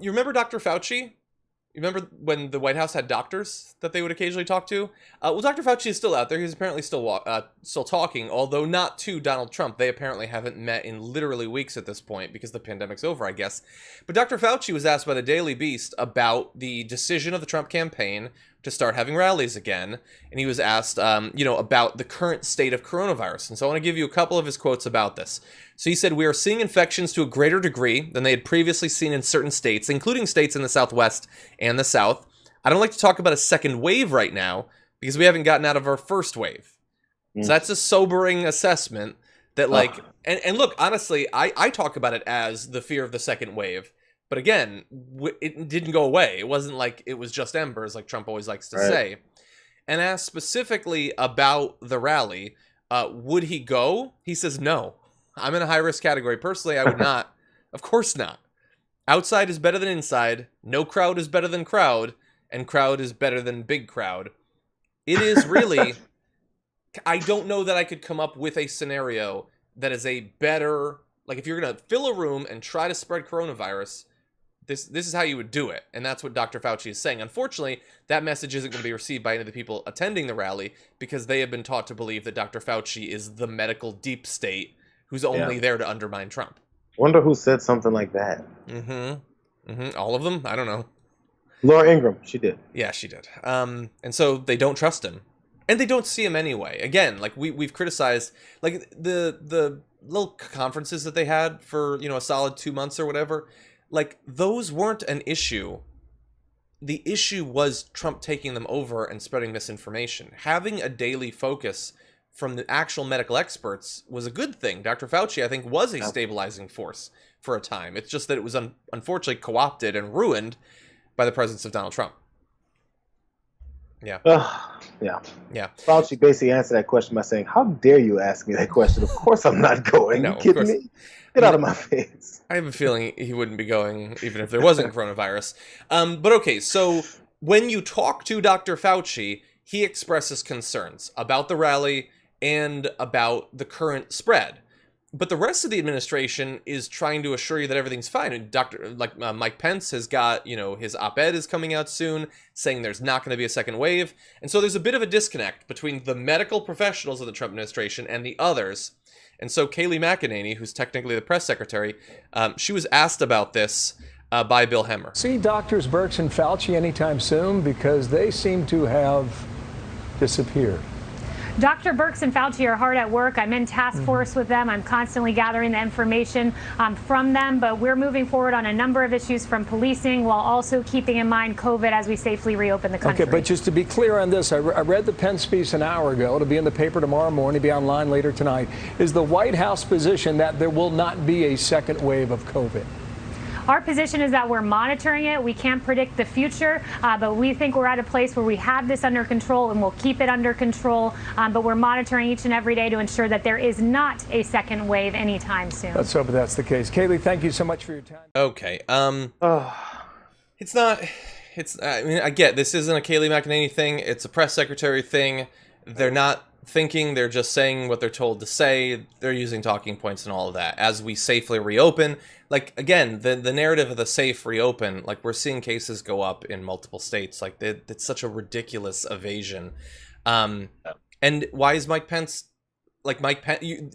You remember Dr. Fauci? You remember when the White House had doctors that they would occasionally talk to? Well, Dr. Fauci is still out there. He's apparently still talking, although not to Donald Trump. They apparently haven't met in literally weeks at this point because the pandemic's over, I guess. But Dr. Fauci was asked by the Daily Beast about the decision of the Trump campaign to start having rallies again. And he was asked, about the current state of coronavirus. And so I want to give you a couple of his quotes about this. So he said, "We are seeing infections to a greater degree than they had previously seen in certain states, including states in the Southwest and the South. I don't like to talk about a second wave right now because we haven't gotten out of our first wave." So that's a sobering assessment that and look, honestly, I talk about it as the fear of the second wave. But again, it didn't go away. It wasn't like it was just embers, like Trump always likes to say. And asked specifically about the rally, would he go? He says, "No, I'm in a high-risk category. Personally, I would not. Of course not. Outside is better than inside. No crowd is better than crowd. And crowd is better than big crowd." It is really... I don't know that I could come up with a scenario that is a better... Like, if you're going to fill a room and try to spread coronavirus... This is how you would do it, and that's what Dr. Fauci is saying. Unfortunately, that message isn't going to be received by any of the people attending the rally because they have been taught to believe that Dr. Fauci is the medical deep state who's only there to undermine Trump. Wonder who said something like that. All of them? I don't know. Laura Ingraham, she did. Yeah, she did. And so they don't trust him, and they don't see him anyway. Again, like we've criticized, like the little conferences that they had for a solid 2 months or whatever. Like, those weren't an issue. The issue was Trump taking them over and spreading misinformation. Having a daily focus from the actual medical experts was a good thing. Dr. Fauci, I think, was a stabilizing force for a time. It's just that it was unfortunately co-opted and ruined by the presence of Donald Trump. Yeah. Yeah. Fauci basically answered that question by saying, "How dare you ask me that question? Of course I'm not going. No, you kidding me? Get out of my face." I have a feeling he wouldn't be going even if there wasn't coronavirus. But okay, so when you talk to Dr. Fauci, he expresses concerns about the rally and about the current spread. But the rest of the administration is trying to assure you that everything's fine. And Mike Pence has got, his op-ed is coming out soon saying there's not going to be a second wave. And so there's a bit of a disconnect between the medical professionals of the Trump administration and the others. And so Kayleigh McEnany, who's technically the press secretary, she was asked about this by Bill Hemmer. See doctors Birx and Fauci anytime soon because they seem to have disappeared. Dr. Birx and Fauci are hard at work. I'm in task force with them. I'm constantly gathering the information from them, but we're moving forward on a number of issues from policing while also keeping in mind COVID as we safely reopen the country. Okay, but just to be clear on this, I read the Pence piece an hour ago. It'll be in the paper tomorrow morning, be online later tonight. Is the White House position that there will not be a second wave of COVID? Our position is that we're monitoring it. We can't predict the future, but we think we're at a place where we have this under control and we'll keep it under control. But we're monitoring each and every day to ensure that there is not a second wave anytime soon. Let's hope that's the case. Kayleigh, thank you so much for your time. Okay. It's not. I get this isn't a Kayleigh McEnany thing. It's a press secretary thing. They're not thinking, they're just saying what they're told to say. They're using talking points and all of that as we safely reopen. Like, again, the narrative of the safe reopen, like, we're seeing cases go up in multiple states. Like, it's such a ridiculous evasion. And why is Mike Pence,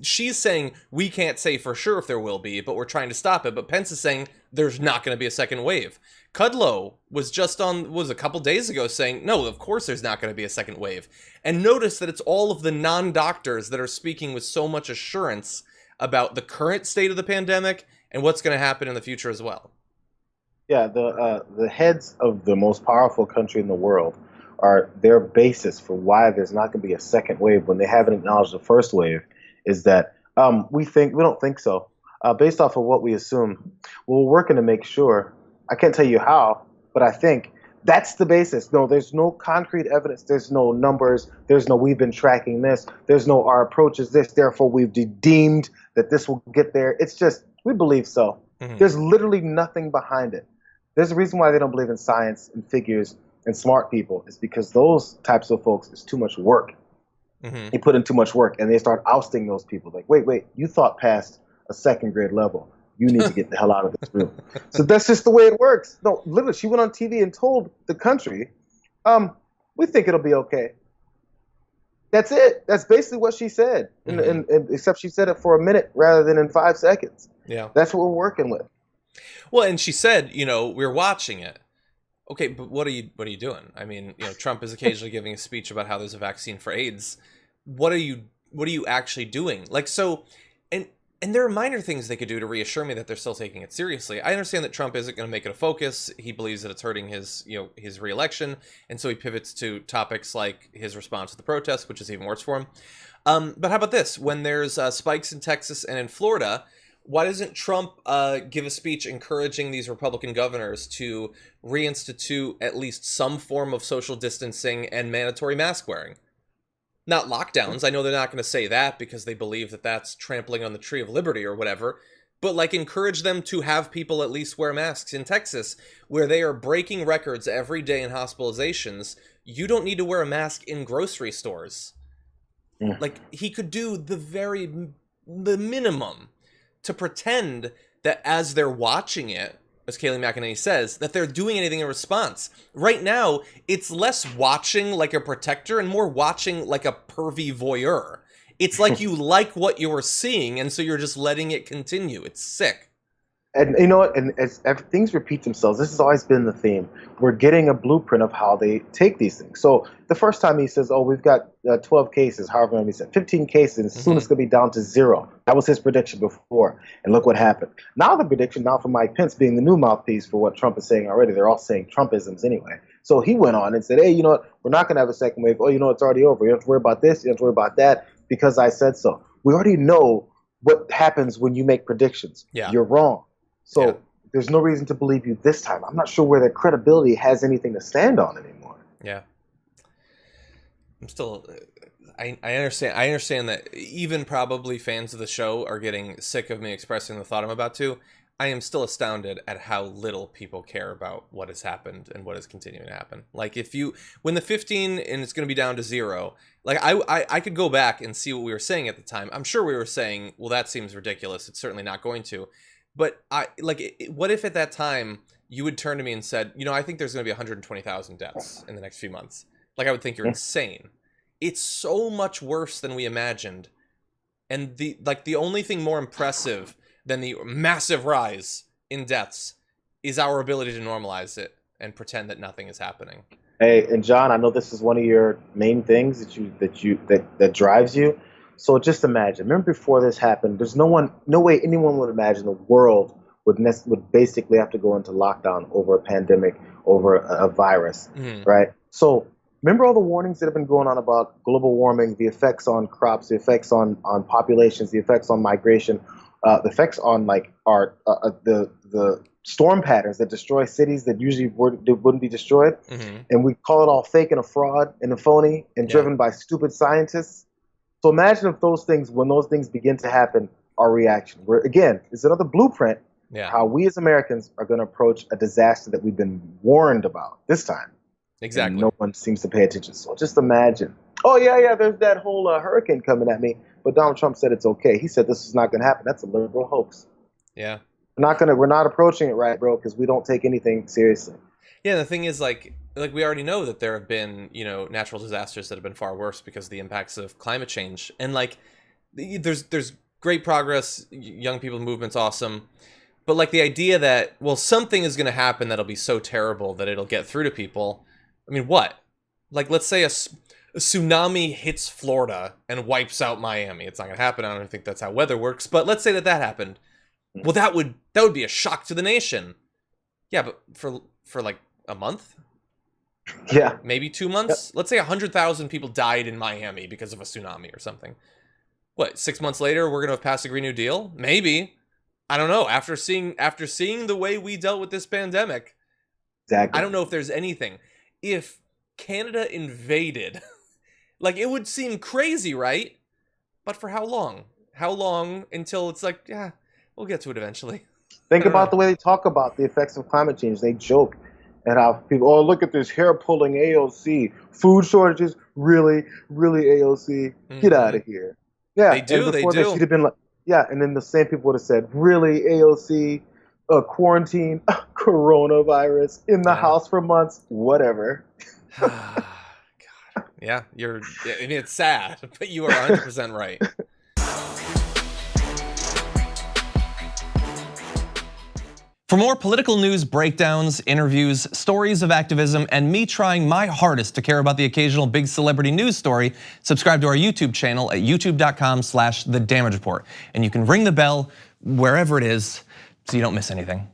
she's saying we can't say for sure if there will be, but we're trying to stop it. But Pence is saying there's not going to be a second wave. Kudlow was just was a couple days ago saying, no, of course there's not going to be a second wave. And notice that it's all of the non-doctors that are speaking with so much assurance about the current state of the pandemic and what's going to happen in the future as well. Yeah, the heads of the most powerful country in the world are their basis for why there's not going to be a second wave when they haven't acknowledged the first wave is that we don't think so. Based off of what we assume, we're working to make sure. I can't tell you how, but I think that's the basis. No, there's no concrete evidence. There's no numbers. There's no we've been tracking this. There's no our approach is this. Therefore, we've deemed that this will get there. It's just we believe so. Mm-hmm. There's literally nothing behind it. There's a reason why they don't believe in science and figures and smart people. It's because those types of folks is too much work. Mm-hmm. They put in too much work and they start ousting those people. Like, wait, you thought past a second grade level. You need to get the hell out of this room. So that's just the way it works. No, literally, she went on TV and told the country, we think it'll be okay. That's it. That's basically what she said. And except she said it for a minute rather than in 5 seconds. Yeah. That's what we're working with. Well, and she said, we're watching it. Okay, but what are you doing? I mean, Trump is occasionally giving a speech about how there's a vaccine for AIDS. What are you actually doing? Like, so, and there are minor things they could do to reassure me that they're still taking it seriously. I understand that Trump isn't going to make it a focus. He believes that it's hurting his reelection, and so he pivots to topics like his response to the protests, which is even worse for him. But how about this? When there's spikes in Texas and in Florida, why doesn't Trump give a speech encouraging these Republican governors to reinstitute at least some form of social distancing and mandatory mask wearing? Not lockdowns. I know they're not going to say that because they believe that that's trampling on the tree of liberty or whatever. But like encourage them to have people at least wear masks. In Texas, where they are breaking records every day in hospitalizations, you don't need to wear a mask in grocery stores. Yeah. Like he could do the minimum to pretend that as they're watching it, as Kayleigh McEnany says, that they're doing anything in response. Right now, it's less watching like a protector and more watching like a pervy voyeur. It's like you like what you're seeing, and so you're just letting it continue. It's sick. And you know what? And as things repeat themselves, this has always been the theme. We're getting a blueprint of how they take these things. So the first time he says, we've got 12 cases, however many he said, 15 cases, and soon it's going to be down to 0. That was his prediction before. And look what happened. Now the prediction, now from Mike Pence being the new mouthpiece for what Trump is saying already, they're all saying Trumpisms anyway. So he went on and said, hey, you know what? We're not going to have a second wave. Oh, it's already over. You don't have to worry about this. You don't have to worry about that because I said so. We already know what happens when you make predictions. Yeah. You're wrong. So yeah. There's no reason to believe you this time. I'm not sure where their credibility has anything to stand on anymore. Yeah. I'm still... I understand that even probably fans of the show are getting sick of me expressing the thought I'm about to. I am still astounded at how little people care about what has happened and what is continuing to happen. Like when the 15 and it's going to be down to 0, like I could go back and see what we were saying at the time. I'm sure we were saying, well, that seems ridiculous. It's certainly not going to. But what if at that time you would turn to me and said, I think there's going to be 120,000 deaths in the next few months. Like I would think you're insane. It's so much worse than we imagined. And the only thing more impressive than the massive rise in deaths is our ability to normalize it and pretend that nothing is happening. Hey, and John, I know this is one of your main things that drives you. So just imagine. Remember before this happened, there's no way anyone would imagine the world would basically have to go into lockdown over a pandemic, over a virus, right? So remember all the warnings that have been going on about global warming, the effects on crops, the effects on populations, the effects on migration, the effects on the storm patterns that destroy cities that usually wouldn't be destroyed, and we call it all fake and a fraud and a phony and driven by stupid scientists. So imagine if when those things begin to happen, our reaction. Again, it's another blueprint how we as Americans are going to approach a disaster that we've been warned about this time. Exactly. And no one seems to pay attention. So just imagine. Oh, yeah, there's that whole hurricane coming at me. But Donald Trump said it's okay. He said this is not going to happen. That's a liberal hoax. Yeah. We're not approaching it right, bro, because we don't take anything seriously. Yeah, the thing is, like we already know that there have been, natural disasters that have been far worse because of the impacts of climate change. And there's great progress, young people movement's awesome. But the idea that, well, something is going to happen that'll be so terrible that it'll get through to people. I mean, what? Let's say a tsunami hits Florida and wipes out Miami. It's not going to happen. I don't think that's how weather works. But let's say that happened. Well, that would be a shock to the nation. Yeah, but for a month? Yeah. Maybe 2 months? Yep. Let's say 100,000 people died in Miami because of a tsunami or something. What, 6 months later, we're going to have passed a Green New Deal? Maybe. I don't know. After seeing the way we dealt with this pandemic, exactly. I don't know if there's anything. If Canada invaded, it would seem crazy, right? But for how long? How long until it's we'll get to it eventually. Think about the way they talk about the effects of climate change. They joke and how people, look at this hair-pulling AOC. Food shortages, really, really AOC. Get out of here. Yeah, they do. She'd have been Yeah, and then the same people would have said, really, AOC, quarantine, coronavirus, in the house for months, whatever. God. Yeah, I mean, it's sad, but you are 100% right. For more political news breakdowns, interviews, stories of activism, and me trying my hardest to care about the occasional big celebrity news story, subscribe to our YouTube channel at youtube.com/The Damage Report. And you can ring the bell wherever it is so you don't miss anything.